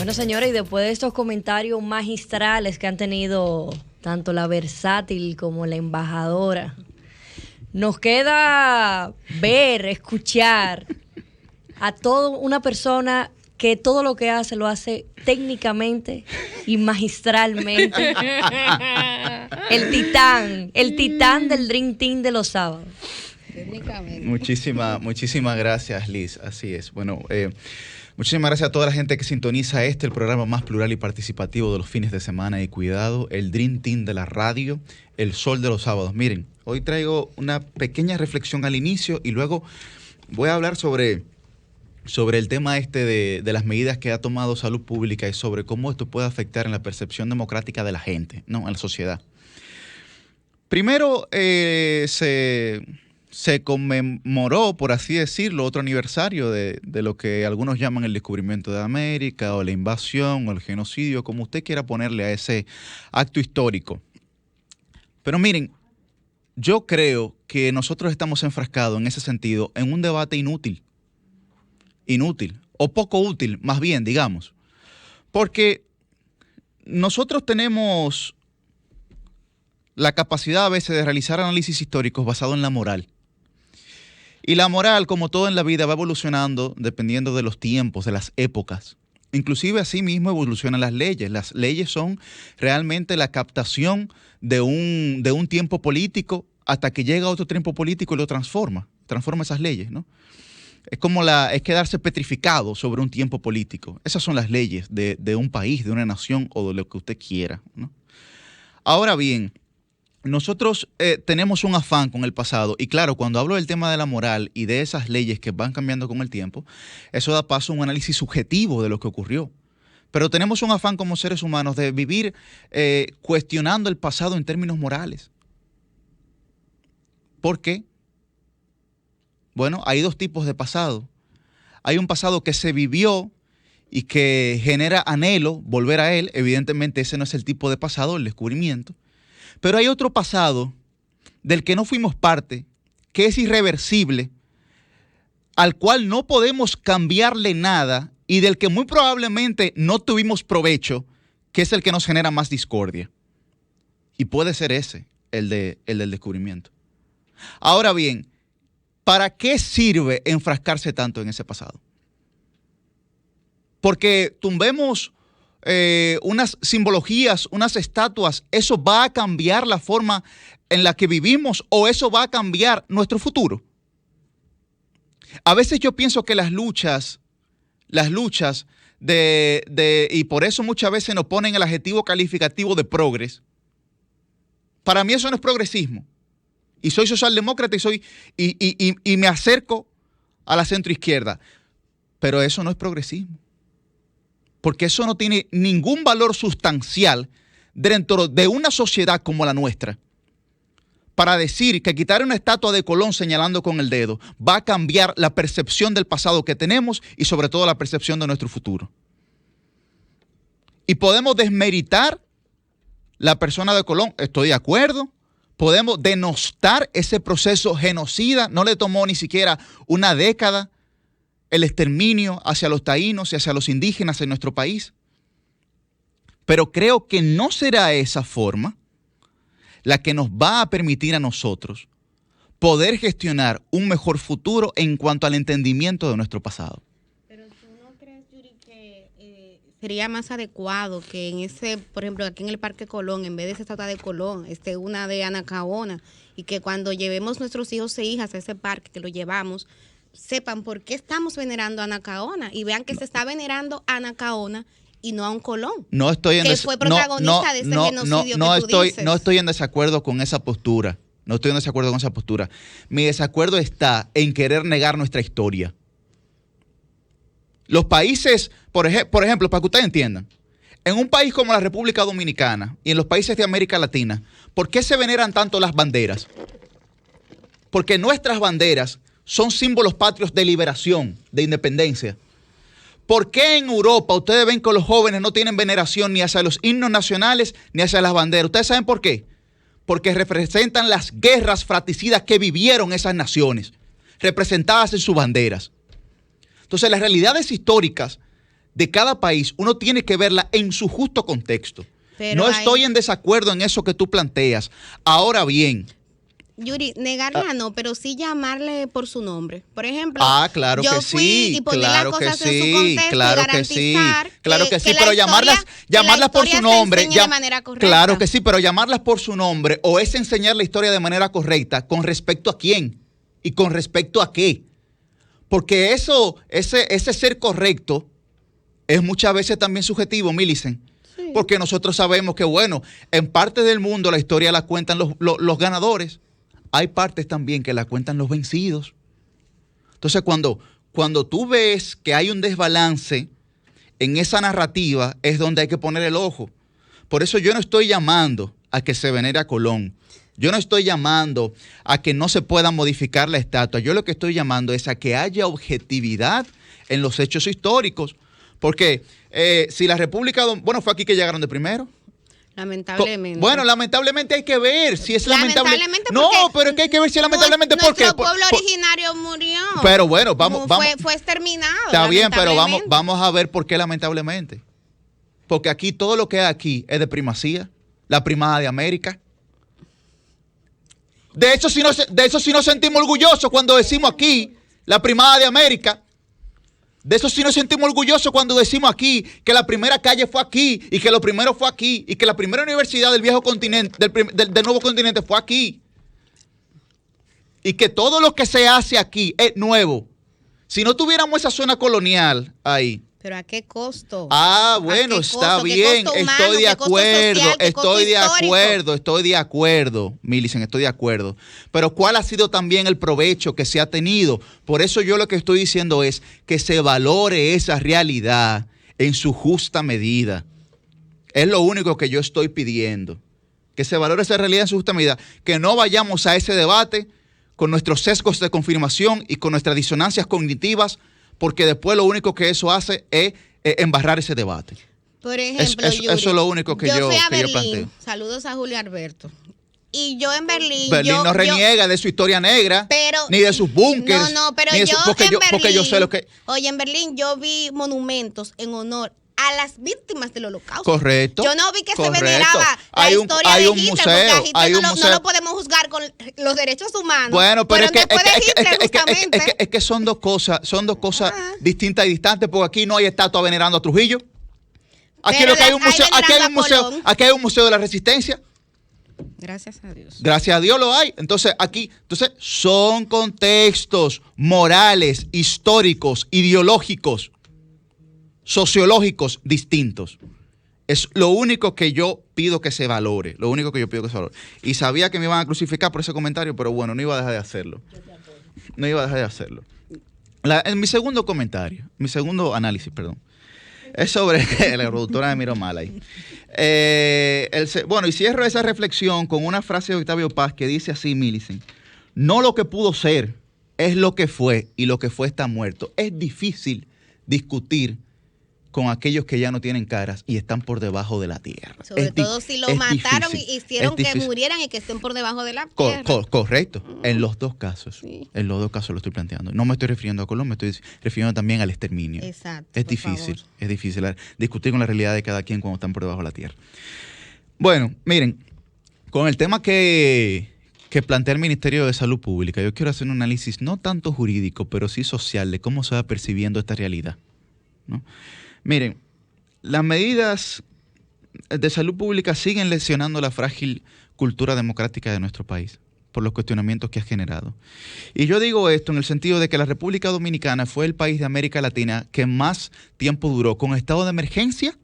Bueno, señores, y después de estos comentarios magistrales que han tenido tanto la versátil como la embajadora, nos queda ver, escuchar a toda una persona que todo lo que hace lo hace técnicamente y magistralmente. El titán del Dream Team de los sábados. Técnicamente. Muchísimas gracias, Liz. Así es. Bueno, muchísimas gracias a toda la gente que sintoniza el programa más plural y participativo de los fines de semana. Y cuidado, el Dream Team de la radio, el sol de los sábados. Miren, hoy traigo una pequeña reflexión al inicio y luego voy a hablar sobre el tema de las medidas que ha tomado Salud Pública y sobre cómo esto puede afectar en la percepción democrática de la gente, ¿no? En la sociedad. Primero, se conmemoró, por así decirlo, otro aniversario de lo que algunos llaman el descubrimiento de América o la invasión o el genocidio, como usted quiera ponerle a ese acto histórico. Pero miren, yo creo que nosotros estamos enfrascados en ese sentido en un debate inútil, o poco útil, más bien, digamos. Porque nosotros tenemos la capacidad a veces de realizar análisis históricos basados en la moral. Y la moral, como todo en la vida, va evolucionando dependiendo de los tiempos, de las épocas. Inclusive así mismo evolucionan las leyes. Las leyes son realmente la captación de un tiempo político hasta que llega otro tiempo político y lo transforma esas leyes, ¿no? Es quedarse petrificado sobre un tiempo político. Esas son las leyes de un país, de una nación o de lo que usted quiera, ¿no? Ahora bien, nosotros tenemos un afán con el pasado y claro, cuando hablo del tema de la moral y de esas leyes que van cambiando con el tiempo, eso da paso a un análisis subjetivo de lo que ocurrió. Pero tenemos un afán como seres humanos de vivir cuestionando el pasado en términos morales. ¿Por qué? Bueno, hay dos tipos de pasado. Hay un pasado que se vivió y que genera anhelo volver a él. Evidentemente ese no es el tipo de pasado, el descubrimiento. Pero hay otro pasado del que no fuimos parte, que es irreversible, al cual no podemos cambiarle nada y del que muy probablemente no tuvimos provecho, que es el que nos genera más discordia. Y puede ser ese, el del descubrimiento. Ahora bien, ¿para qué sirve enfrascarse tanto en ese pasado? Porque tumbemos unas simbologías, unas estatuas, ¿eso va a cambiar la forma en la que vivimos o eso va a cambiar nuestro futuro? A veces yo pienso que las luchas y por eso muchas veces nos ponen el adjetivo calificativo de progres. Para mí eso no es progresismo. Y soy socialdemócrata y me acerco a la centroizquierda. Pero eso no es progresismo. Porque eso no tiene ningún valor sustancial dentro de una sociedad como la nuestra. Para decir que quitar una estatua de Colón señalando con el dedo va a cambiar la percepción del pasado que tenemos y sobre todo la percepción de nuestro futuro. Y podemos desmeritar la persona de Colón, estoy de acuerdo. Podemos denostar ese proceso genocida, no le tomó ni siquiera una década el exterminio hacia los taínos y hacia los indígenas en nuestro país. Pero creo que no será esa forma la que nos va a permitir a nosotros poder gestionar un mejor futuro en cuanto al entendimiento de nuestro pasado. Pero ¿tú no crees, Yuri, que sería más adecuado que en ese, por ejemplo, aquí en el Parque Colón, en vez de esa estatua de Colón, una de Anacaona, y que cuando llevemos nuestros hijos e hijas a ese parque, que lo llevamos, sepan por qué estamos venerando a Anacaona y vean que se está venerando a Anacaona y no a un Colón, que fue protagonista de ese genocidio que tú dices? No estoy en desacuerdo con esa postura. Mi desacuerdo está en querer negar nuestra historia. Los países, por ejemplo, para que ustedes entiendan, en un país como la República Dominicana y en los países de América Latina, ¿por qué se veneran tanto las banderas? Porque nuestras banderas son símbolos patrios de liberación, de independencia. ¿Por qué en Europa ustedes ven que los jóvenes no tienen veneración ni hacia los himnos nacionales ni hacia las banderas? ¿Ustedes saben por qué? Porque representan las guerras fratricidas que vivieron esas naciones, representadas en sus banderas. Entonces, las realidades históricas de cada país, uno tiene que verla en su justo contexto. Pero no estoy en desacuerdo en eso que tú planteas. Ahora bien, Yuri, negarla no, pero sí llamarle por su nombre. Por ejemplo, claro yo que fui sí, y poner claro las que cosas en su sí, contexto claro y que sí, garantizar claro que sí, la pero historia- llamarlas por que la su historia se nombre, enseñe de manera correcta. claro que sí, pero llamarlas por su nombre o es enseñar la historia de manera correcta con respecto a quién y con respecto a qué, porque ese ser correcto es muchas veces también subjetivo, Millicent. Sí. Porque nosotros sabemos que, bueno, en parte del mundo la historia la cuentan los ganadores. Hay partes también que la cuentan los vencidos. Entonces, cuando tú ves que hay un desbalance en esa narrativa, es donde hay que poner el ojo. Por eso yo no estoy llamando a que se venere a Colón. Yo no estoy llamando a que no se pueda modificar la estatua. Yo lo que estoy llamando es a que haya objetividad en los hechos históricos. Porque si la República... Bueno, fue aquí que llegaron de primero. Lamentablemente. Bueno, lamentablemente hay que ver si es lamentable. Lamentablemente No, porque pero es que hay que ver si es lamentablemente. ¿Por qué? Nuestro pueblo originario murió. Pero bueno, vamos. Fue exterminado. Está bien, pero lamentablemente. vamos a ver por qué lamentablemente. Porque aquí todo lo que hay aquí es de primacía, la primada de América. De eso sí nos sentimos orgullosos cuando decimos aquí la primada de América. De eso sí nos sentimos orgullosos cuando decimos aquí que la primera calle fue aquí y que lo primero fue aquí y que la primera universidad del viejo continente, del nuevo continente fue aquí. Y que todo lo que se hace aquí es nuevo. Si no tuviéramos esa zona colonial ahí. Pero ¿a qué costo? Bueno, qué está costo? ¿Qué bien, costo humano? estoy de ¿Qué costo social? acuerdo, ¿Qué costo histórico? estoy de acuerdo, Millicent, estoy de acuerdo. Pero ¿cuál ha sido también el provecho que se ha tenido? Por eso yo lo que estoy diciendo es que se valore esa realidad en su justa medida. Es lo único que yo estoy pidiendo. Que se valore esa realidad en su justa medida. Que no vayamos a ese debate con nuestros sesgos de confirmación y con nuestras disonancias cognitivas, porque después lo único que eso hace es embarrar ese debate. Por ejemplo, Yuri, eso es lo único que yo fui a Berlín, planteo. Saludos a Julio Alberto. Y yo en Berlín... Berlín no reniega de su historia negra, pero, ni de sus búnkers. No, pero porque yo sé lo que... Oye, en Berlín yo vi monumentos en honor a las víctimas del Holocausto. Correcto. Yo no vi que correcto. se veneraba la historia de Hitler, porque a Hitler no lo podemos juzgar con los derechos humanos. Bueno, pero es que, después de Hitler, justamente. Es que son dos cosas distintas y distantes, porque aquí no hay estatua venerando a Trujillo. Aquí lo que hay un museo, aquí hay un museo de la Resistencia. Gracias a Dios. Gracias a Dios lo hay. Entonces, son contextos morales, históricos, ideológicos, sociológicos distintos. Es lo único que yo pido que se valore. Lo único que yo pido que se valore. Y sabía que me iban a crucificar por ese comentario, pero bueno, no iba a dejar de hacerlo. No iba a dejar de hacerlo. En mi segundo comentario, mi segundo análisis, perdón, es sobre la productora me miró mal ahí. Bueno, y cierro esa reflexión con una frase de Octavio Paz que dice así, Millicent: no lo que pudo ser, es lo que fue, y lo que fue está muerto. Es difícil discutir con aquellos que ya no tienen caras y están por debajo de la tierra. Sobre todo si lo mataron y hicieron que murieran y que estén por debajo de la tierra. Correcto. En los dos casos. Sí. En los dos casos lo estoy planteando. No me estoy refiriendo a Colón, me estoy refiriendo también al exterminio. Exacto. Es difícil discutir con la realidad de cada quien cuando están por debajo de la tierra. Bueno, miren, con el tema que plantea el Ministerio de Salud Pública, yo quiero hacer un análisis no tanto jurídico, pero sí social de cómo se va percibiendo esta realidad, ¿no? Miren, las medidas de salud pública siguen lesionando la frágil cultura democrática de nuestro país por los cuestionamientos que ha generado. Y yo digo esto en el sentido de que la República Dominicana fue el país de América Latina que más tiempo duró con estado de emergencia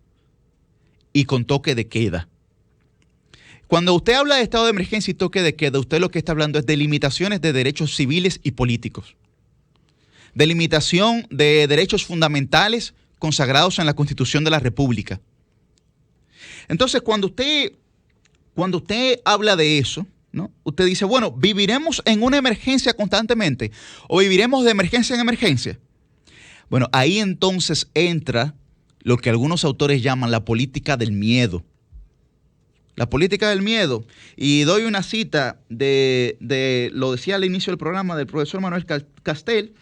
y con toque de queda. Cuando usted habla de estado de emergencia y toque de queda, usted lo que está hablando es de limitaciones de derechos civiles y políticos, de limitación de derechos fundamentales consagrados en la Constitución de la República. Entonces, cuando usted habla de eso, ¿no? Usted dice, bueno, ¿viviremos en una emergencia constantemente o viviremos de emergencia en emergencia? Bueno, ahí entonces entra lo que algunos autores llaman la política del miedo. La política del miedo. Y doy una cita lo decía al inicio del programa, del profesor Manuel Castel,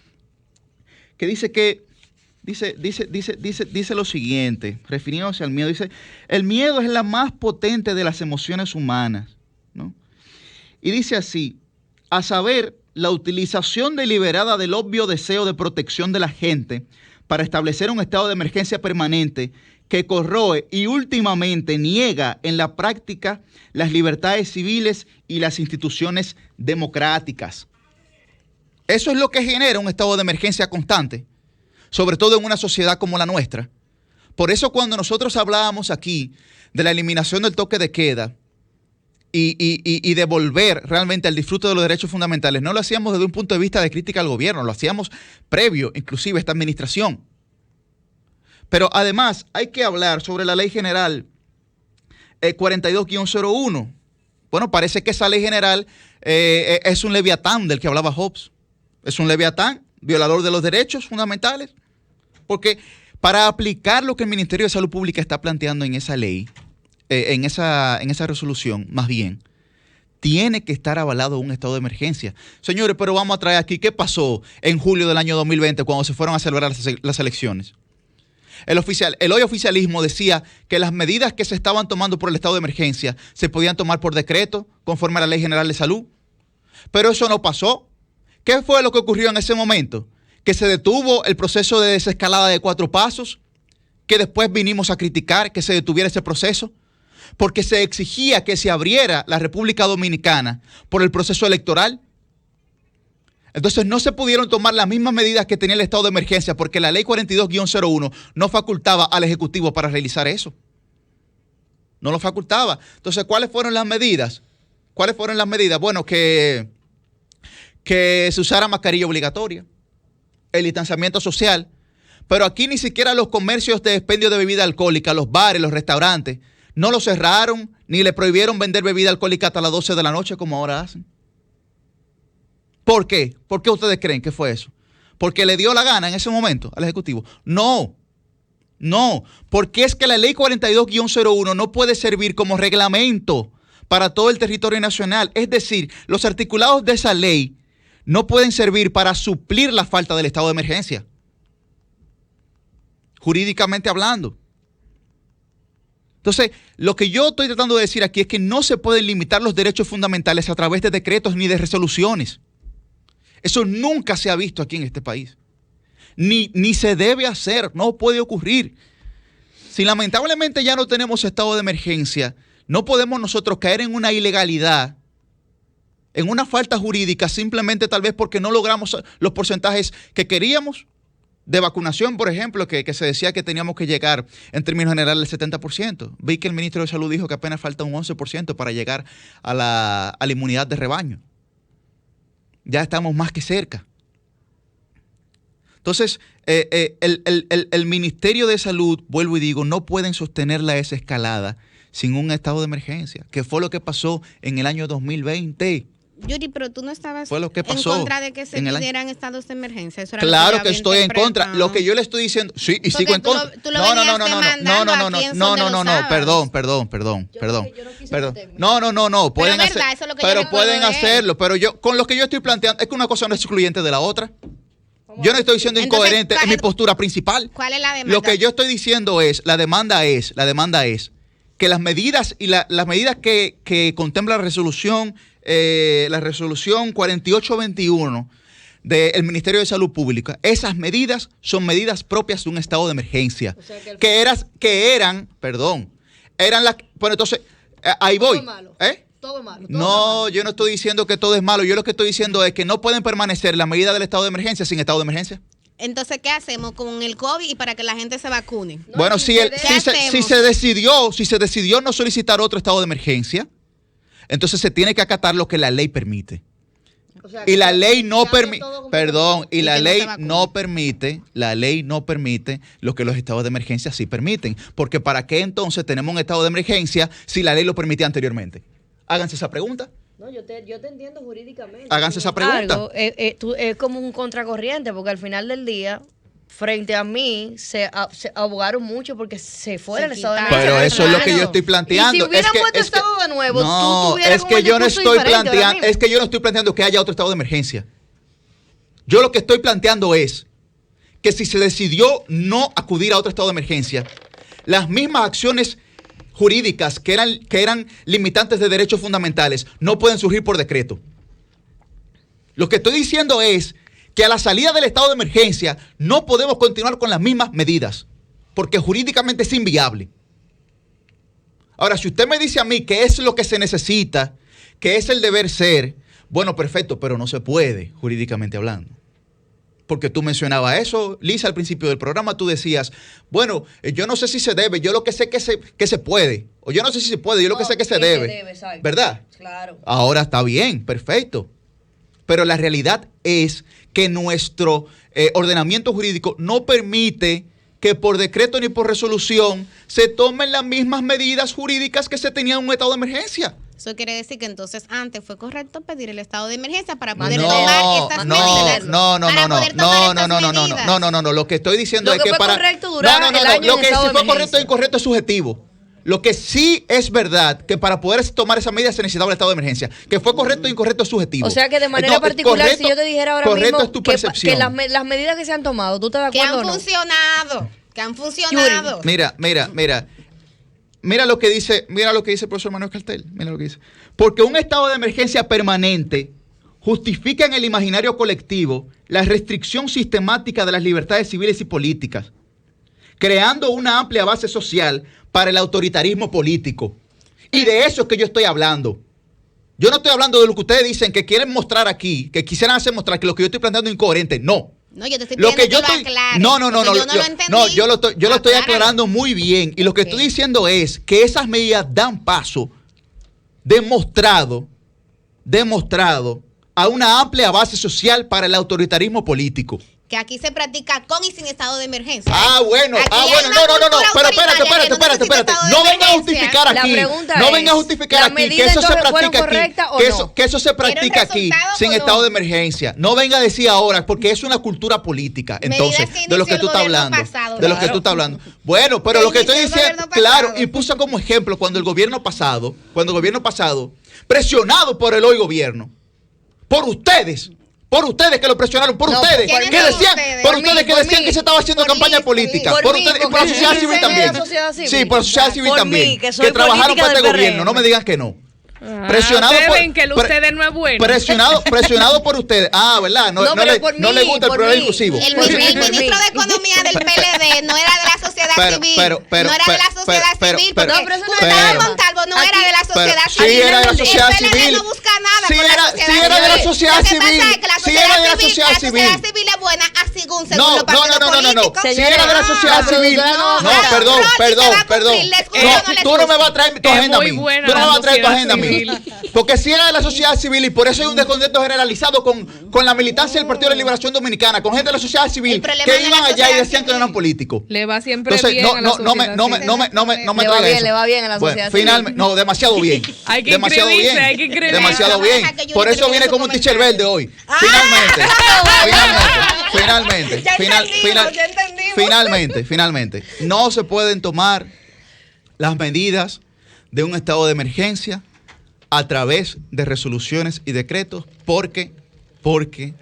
que dice que dice lo siguiente, refiriéndose al miedo. Dice, el miedo es la más potente de las emociones humanas, ¿no? Y dice así, a saber, la utilización deliberada del obvio deseo de protección de la gente para establecer un estado de emergencia permanente que corroe y últimamente niega en la práctica las libertades civiles y las instituciones democráticas. Eso es lo que genera un estado de emergencia constante, sobre todo en una sociedad como la nuestra. Por eso cuando nosotros hablábamos aquí de la eliminación del toque de queda y de volver realmente al disfrute de los derechos fundamentales, no lo hacíamos desde un punto de vista de crítica al gobierno, lo hacíamos previo, inclusive a esta administración. Pero además hay que hablar sobre la Ley General 42-01. Bueno, parece que esa Ley General es un leviatán del que hablaba Hobbes. Es un leviatán, violador de los derechos fundamentales. Porque para aplicar lo que el Ministerio de Salud Pública está planteando en esa ley, en esa resolución, más bien, tiene que estar avalado un estado de emergencia. Señores, pero vamos a traer aquí, ¿qué pasó en julio del año 2020 cuando se fueron a celebrar las elecciones? El hoy oficialismo decía que las medidas que se estaban tomando por el estado de emergencia se podían tomar por decreto, conforme a la Ley General de Salud. Pero eso no pasó. ¿Qué fue lo que ocurrió en ese momento? Que se detuvo el proceso de desescalada de 4 pasos, que después vinimos a criticar que se detuviera ese proceso, porque se exigía que se abriera la República Dominicana por el proceso electoral. Entonces no se pudieron tomar las mismas medidas que tenía el estado de emergencia porque la ley 42-01 no facultaba al Ejecutivo para realizar eso. No lo facultaba. Entonces, ¿cuáles fueron las medidas? Bueno, que se usara mascarilla obligatoria, el distanciamiento social, pero aquí ni siquiera los comercios de expendio de bebida alcohólica, los bares, los restaurantes, no los cerraron ni le prohibieron vender bebida alcohólica hasta las 12 de la noche como ahora hacen. ¿Por qué? ¿Por qué ustedes creen que fue eso? ¿Porque le dio la gana en ese momento al Ejecutivo? No, porque es que la ley 42-01 no puede servir como reglamento para todo el territorio nacional. Es decir, los articulados de esa ley no pueden servir para suplir la falta del estado de emergencia, jurídicamente hablando. Entonces, lo que yo estoy tratando de decir aquí es que no se pueden limitar los derechos fundamentales a través de decretos ni de resoluciones. Eso nunca se ha visto aquí en este país. Ni se debe hacer, no puede ocurrir. Si lamentablemente ya no tenemos estado de emergencia, no podemos nosotros caer en una ilegalidad, en una falta jurídica, simplemente tal vez porque no logramos los porcentajes que queríamos de vacunación, por ejemplo, que se decía que teníamos que llegar en términos generales al 70%. Vi que el ministro de Salud dijo que apenas falta un 11% para llegar a la inmunidad de rebaño. Ya estamos más que cerca. Entonces, el Ministerio de Salud, vuelvo y digo, no pueden sostener la desescalada sin un estado de emergencia, que fue lo que pasó en el año 2020. Yuri, pero tú no estabas en contra de que se dieran estados de emergencia. Eso era claro que estoy en contra. Lo que yo le estoy diciendo, sí, y sigo en contra. No, perdón. Pueden hacerlo, pero yo con lo que yo estoy planteando es que una cosa no es excluyente de la otra. Yo no estoy siendo incoherente en mi postura principal. ¿Cuál es la demanda? Lo que yo estoy diciendo es, la demanda es que las medidas y las medidas que contempla la resolución 4821 del Ministerio de Salud Pública, esas medidas son medidas propias de un estado de emergencia. O sea eran las... Bueno, entonces, ahí voy. Todo malo. Todo malo. No, yo no estoy diciendo que todo es malo. Yo lo que estoy diciendo es que no pueden permanecer las medidas del estado de emergencia sin estado de emergencia. Entonces, ¿qué hacemos con el COVID y para que la gente se vacune? Bueno, si se decidió no solicitar otro estado de emergencia, entonces se tiene que acatar lo que la ley permite. O sea, y la ley no permite, la ley no permite lo que los estados de emergencia sí permiten. Porque ¿para qué entonces tenemos un estado de emergencia si la ley lo permitía anteriormente? Háganse esa pregunta. No, yo te entiendo jurídicamente. Háganse esa pregunta. Es como un contracorriente, porque al final del día, frente a mí, se abogaron mucho porque se fuera el estado de emergencia. Pero eso es lo que yo estoy planteando. Y si hubieran puesto estado de nuevo, no, tú tuvieras es que yo no estoy planteando que haya otro estado de emergencia. Yo lo que estoy planteando es que si se decidió no acudir a otro estado de emergencia, las mismas acciones jurídicas que eran limitantes de derechos fundamentales no pueden surgir por decreto. Lo que estoy diciendo es que a la salida del estado de emergencia no podemos continuar con las mismas medidas, porque jurídicamente es inviable. Ahora, si usted me dice a mí que es lo que se necesita, que es el deber ser, bueno, perfecto, pero no se puede, jurídicamente hablando. Porque tú mencionabas eso, Lisa, al principio del programa tú decías, bueno, yo no sé si se debe, yo lo que sé que se puede, o yo no sé si se puede, yo lo que sé que se debe, ¿verdad? Claro. Ahora está bien, perfecto. Pero la realidad es que nuestro ordenamiento jurídico no permite que por decreto ni por resolución se tomen las mismas medidas jurídicas que se tenían en un estado de emergencia. Eso quiere decir que entonces antes fue correcto pedir el estado de emergencia para poder tomar estas medidas. No. Lo que estoy diciendo es que para... Lo que sí fue correcto o incorrecto es subjetivo. Lo que sí es verdad que para poder tomar esa medida se necesitaba el estado de emergencia. Que fue correcto o incorrecto es subjetivo. O sea que de manera particular, correcto, si yo te dijera ahora correcto mismo es tu percepción. que las medidas que se han tomado, ¿tú estás de acuerdo o no? Que han funcionado. Mira lo que dice el profesor Manuel Cartel. Mira lo que dice. Porque un estado de emergencia permanente justifica en el imaginario colectivo la restricción sistemática de las libertades civiles y políticas, creando una amplia base social para el autoritarismo político. Y de eso es que yo estoy hablando. Yo no estoy hablando de lo que ustedes dicen que quieren mostrar aquí, que quisieran hacer mostrar que lo que yo estoy planteando es incoherente. No. No, yo te estoy pidiendo que lo aclares. Yo lo estoy aclarando muy bien. Y lo que estoy diciendo es que esas medidas dan paso demostrado a una amplia base social para el autoritarismo político. Que aquí se practica con y sin estado de emergencia. No. Pero espérate. No venga a justificar aquí. No venga a justificar aquí que eso se practica aquí. Que eso se practica aquí sin estado de emergencia. No venga a decir ahora, porque es una cultura política. Entonces, de lo que tú estás hablando. De lo que tú estás hablando. Bueno, pero lo que estoy diciendo, claro, y puse como ejemplo cuando el gobierno pasado, presionado por el hoy gobierno, por ustedes que lo presionaron, por ustedes que decían que se estaba haciendo campaña política, por ustedes y por la sociedad civil también. Sí, por la sociedad civil también, que trabajaron para este gobierno, no me digan que no. Presionado presionado por ustedes. ¿Verdad? No le gusta el programa inclusivo. El ministro de Economía del PLD no era de la sociedad civil. No era de la sociedad civil. Montalvo no era de la sociedad civil. Sí, era de la sociedad civil. El PLD no busca nada con la sociedad civil. Sí, era de la sociedad civil. Sí, era de la sociedad civil. La sociedad civil es buena, así según los partidos políticos. Sí, era de la sociedad civil. No, perdón. Tú no me vas a traer tu agenda a mí. Tú no me vas a traer tu agenda a mí. Porque si era de la sociedad civil y por eso hay un descontento generalizado con la militancia del Partido de la Liberación Dominicana, con gente de la sociedad civil que iban allá y decían que no eran políticos. Le va siempre bien a la sociedad civil. Le va bien a la sociedad civil. Finalmente, no, demasiado bien. Hay que inscribirse. Demasiado bien. Por eso viene como un teacher verde hoy. Finalmente. No se pueden tomar las medidas de un estado de emergencia a través de resoluciones y decretos porque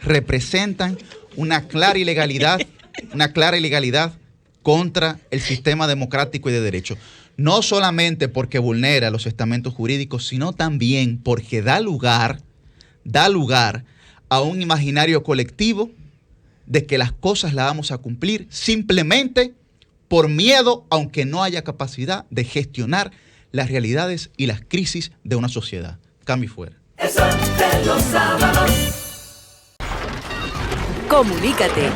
representan una clara ilegalidad contra el sistema democrático y de derecho. No solamente porque vulnera los estamentos jurídicos, sino también porque da lugar a un imaginario colectivo de que las cosas las vamos a cumplir simplemente por miedo, aunque no haya capacidad de gestionar las realidades y las crisis de una sociedad. Cambio fuera. Eso de los sábados. Comunícate